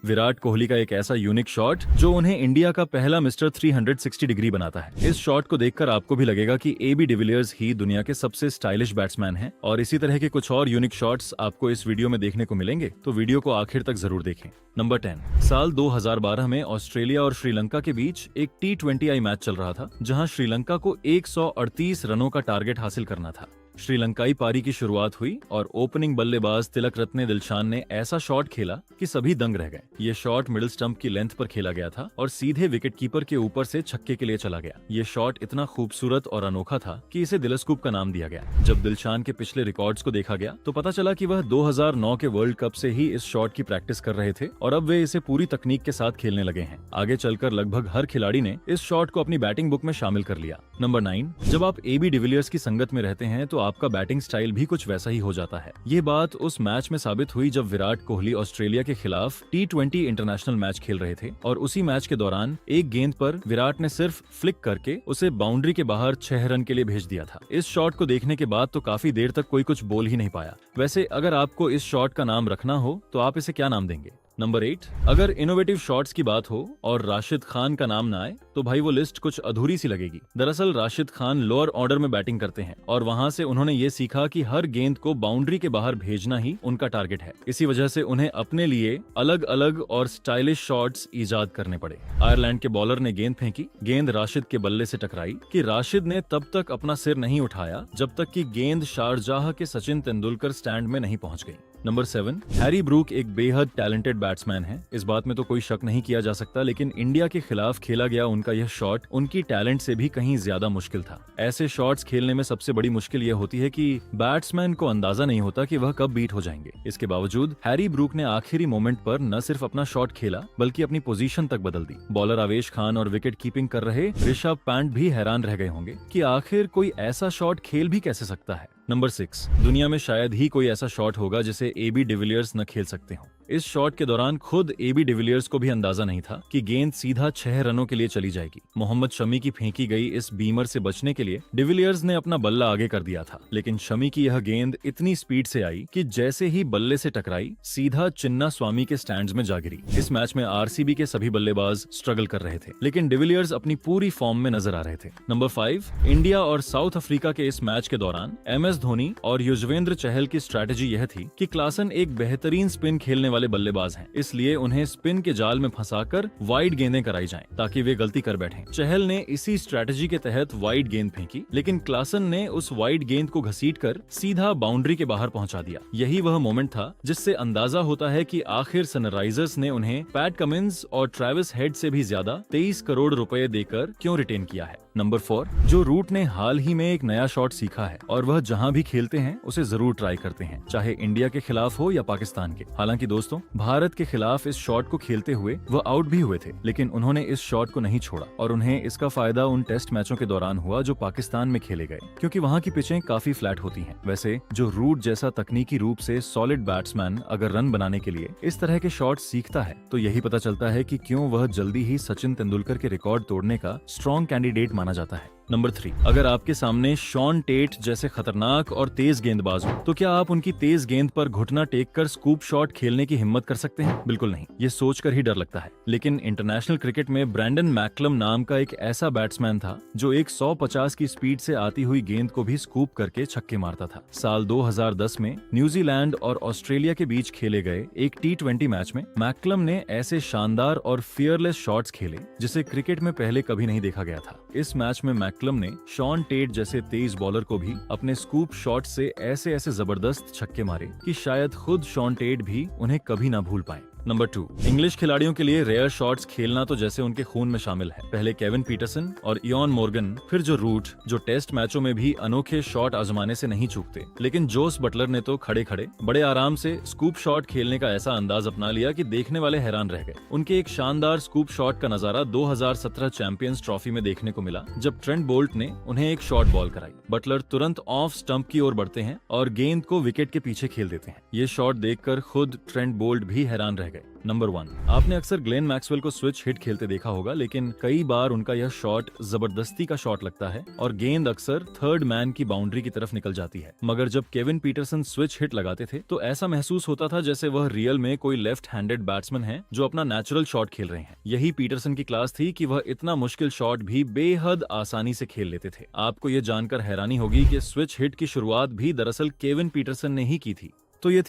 विराट कोहली का एक ऐसा यूनिक शॉट जो उन्हें इंडिया का पहला मिस्टर 360 डिग्री बनाता है। इस शॉट को देखकर आपको भी लगेगा कि एबी डिविलियर्स ही दुनिया के सबसे स्टाइलिश बैट्समैन हैं और इसी तरह के कुछ और यूनिक शॉट्स आपको इस वीडियो में देखने को मिलेंगे, तो वीडियो को आखिर तक जरूर देखें। नंबर 10। साल 2012 में ऑस्ट्रेलिया और श्रीलंका के बीच एक T20I मैच चल रहा था जहां श्रीलंका को 138 रनों का टारगेट हासिल करना था। श्रीलंकाई पारी की शुरुआत हुई और ओपनिंग बल्लेबाज तिलक रत्ने दिलशान ने ऐसा शॉट खेला कि सभी दंग रह गए। ये शॉट मिडिल स्टंप की लेंथ पर खेला गया था और सीधे विकेट कीपर के ऊपर से छक्के के लिए चला गया। ये शॉट इतना खूबसूरत और अनोखा था कि इसे दिलस्कूप का नाम दिया गया। जब दिलशान के पिछले रिकॉर्ड्स को देखा गया तो पता चला कि वह 2009 के वर्ल्ड कप से ही इस शॉट की प्रैक्टिस कर रहे थे और अब वे इसे पूरी तकनीक के साथ खेलने लगे हैं। आगे चलकर लगभग हर खिलाड़ी ने इस शॉट को अपनी बैटिंग बुक में शामिल कर लिया। नंबर 9। जब आप एबी डिविलियर्स की संगत में रहते हैं तो आपका बैटिंग स्टाइल भी कुछ वैसा ही हो जाता है। ये बात उस मैच में साबित हुई जब विराट कोहली ऑस्ट्रेलिया के खिलाफ T20 इंटरनेशनल मैच खेल रहे थे और उसी मैच के दौरान एक गेंद पर विराट ने सिर्फ फ्लिक करके उसे बाउंड्री के बाहर 6 रन के लिए भेज दिया था। इस शॉट को देखने के बाद तो काफी देर तक कोई कुछ बोल ही नहीं पाया। वैसे अगर आपको इस शॉट का नाम रखना हो तो आप इसे क्या नाम देंगे? नंबर 8। अगर इनोवेटिव शॉट्स की बात हो और राशिद खान का नाम ना आए तो भाई वो लिस्ट कुछ अधूरी सी लगेगी। दरअसल राशिद खान लोअर ऑर्डर में बैटिंग करते हैं और वहां से उन्होंने ये सीखा कि हर गेंद को बाउंड्री के बाहर भेजना ही उनका टारगेट है। इसी वजह से उन्हें अपने लिए अलग अलग और स्टाइलिश शॉट्स इजाद करने पड़े। आयरलैंड के बॉलर ने गेंद फेंकी, गेंद राशिद के बल्ले से टकराई कि राशिद ने तब तक अपना सिर नहीं उठाया जब तक कि गेंद शारजाह के सचिन तेंदुलकर स्टैंड में नहीं पहुंच गई। नंबर 7। हैरी ब्रूक एक बेहद टैलेंटेड बैट्समैन है, इस बात में तो कोई शक नहीं किया जा सकता, लेकिन इंडिया के खिलाफ खेला गया उनका यह शॉट उनकी टैलेंट से भी कहीं ज्यादा मुश्किल था। ऐसे शॉट्स खेलने में सबसे बड़ी मुश्किल यह होती है कि बैट्समैन को अंदाजा नहीं होता कि वह कब बीट हो जाएंगे। इसके बावजूद हैरी ब्रूक ने आखिरी मोमेंट पर न सिर्फ अपना शॉट खेला बल्कि अपनी पोजीशन तक बदल दी। बॉलर आवेश खान और विकेट कीपिंग कर रहे ऋषभ पंत भी हैरान रह गए होंगे कि आखिर कोई ऐसा शॉट खेल भी कैसे सकता है। नंबर 6। दुनिया में शायद ही कोई ऐसा शॉट होगा जिसे एबी डिविलियर्स न खेल सकते हो। इस शॉट के दौरान खुद एबी डिविलियर्स को भी अंदाजा नहीं था कि गेंद सीधा 6 रनों के लिए चली जाएगी। मोहम्मद शमी की फेंकी गई इस बीमर से बचने के लिए डिविलियर्स ने अपना बल्ला आगे कर दिया था, लेकिन शमी की यह गेंद इतनी स्पीड से आई कि जैसे ही बल्ले से टकराई सीधा चिन्ना स्वामी के स्टैंड्स में जा गिरी। इस मैच में आरसीबी के सभी बल्लेबाज स्ट्रगल कर रहे थे, लेकिन डिविलियर्स अपनी पूरी फॉर्म में नजर आ रहे थे। नंबर 5। इंडिया और साउथ अफ्रीका के इस मैच के दौरान MS धोनी और युजवेंद्र चहल की स्ट्रैटेजी यह थी कि क्लासन एक बेहतरीन स्पिन खेलने वाले बल्लेबाज हैं, इसलिए उन्हें स्पिन के जाल में फंसाकर वाइड गेंदें कराई जाएं ताकि वे गलती कर बैठें। चहल ने इसी स्ट्रैटेजी के तहत वाइड गेंद फेंकी, लेकिन क्लासन ने उस वाइड गेंद को घसीटकर सीधा बाउंड्री के बाहर पहुंचा दिया। यही वह मोमेंट था जिससे अंदाजा होता है कि आखिर सनराइजर्स ने उन्हें पैट कमिंस और ट्रेविस हेड से भी ज्यादा 23 करोड़ रुपए देकर क्यों रिटेन किया है। नंबर 4। जो रूट ने हाल ही में एक नया शॉट सीखा है और वह जहां भी खेलते हैं उसे जरूर ट्राई करते हैं, चाहे इंडिया के खिलाफ हो या पाकिस्तान के। हालांकि दोस्तों, भारत के खिलाफ इस शॉट को खेलते हुए वह आउट भी हुए थे, लेकिन उन्होंने इस शॉट को नहीं छोड़ा और उन्हें इसका फायदा उन टेस्ट मैचों के दौरान हुआ जो पाकिस्तान में खेले गए, क्योंकि वहां की पिचें काफी फ्लैट होती हैं। वैसे जो रूट जैसा तकनीकी रूप से सॉलिड बैट्समैन अगर रन बनाने के लिए इस तरह के शॉट सीखता है तो यही पता चलता है कि क्यों वह जल्दी ही सचिन तेंदुलकर के रिकॉर्ड तोड़ने का स्ट्रॉन्ग कैंडिडेट माना जाता है। नंबर 3। अगर आपके सामने शॉन टेट जैसे खतरनाक और तेज गेंदबाज हो तो क्या आप उनकी तेज गेंद पर घुटना टेक कर स्कूप शॉट खेलने की हिम्मत कर सकते हैं? बिल्कुल नहीं, ये सोचकर ही डर लगता है। लेकिन इंटरनेशनल क्रिकेट में ब्रैंडन मैकलम नाम का एक ऐसा बैट्समैन था जो एक 150 की स्पीड से आती हुई गेंद को भी स्कूप करके छक्के मारता था। साल 2010 में न्यूजीलैंड और ऑस्ट्रेलिया के बीच खेले गए एक T20 मैच में मैकलम ने ऐसे शानदार और फियरलेस शॉट्स खेले जिसे क्रिकेट में पहले कभी नहीं देखा गया था। इस मैच में मैकलम ने शॉन टेट जैसे तेज बॉलर को भी अपने स्कूप शॉट से ऐसे जबरदस्त छक्के मारे कि शायद खुद शॉन टेट भी उन्हें कभी ना भूल पाए। नंबर 2। इंग्लिश खिलाड़ियों के लिए रेयर शॉट्स खेलना तो जैसे उनके खून में शामिल है। पहले केविन पीटरसन और इयॉन मॉर्गन, फिर जो रूट, जो टेस्ट मैचों में भी अनोखे शॉट आजमाने से नहीं चूकते, लेकिन जोस बटलर ने तो खड़े खड़े बड़े आराम से स्कूप शॉट खेलने का ऐसा अंदाज अपना लिया कि देखने वाले हैरान रह गए। उनके एक शानदार स्कूप शॉट का नजारा 2017 चैंपियंस ट्रॉफी में देखने को मिला जब ट्रेंट बोल्ट ने उन्हें एक शॉट बॉल कराई। बटलर तुरंत ऑफ स्टंप की ओर बढ़ते हैं और गेंद को विकेट के पीछे खेल देते हैं। ये शॉट देखकर खुद ट्रेंट बोल्ट भी हैरान रह गए। नंबर 1, आपने अक्सर ग्लेन मैक्सवेल को स्विच हिट खेलते देखा होगा, लेकिन कई बार उनका यह शॉट जबरदस्ती का शॉट लगता है और गेंद अक्सर थर्ड मैन की बाउंड्री की तरफ निकल जाती है। मगर जब केविन पीटरसन स्विच हिट लगाते थे तो ऐसा महसूस होता था जैसे वह रियल में कोई लेफ्ट हैंडेड बैट्समैन है जो अपना नेचुरल शॉट खेल रहे हैं। यही पीटरसन की क्लास थी कि वह इतना मुश्किल शॉट भी बेहद आसानी से खेल लेते थे। आपको यह जानकर हैरानी होगी कि स्विच हिट की शुरुआत भी दरअसल केविन पीटरसन ने ही की थी। तो ये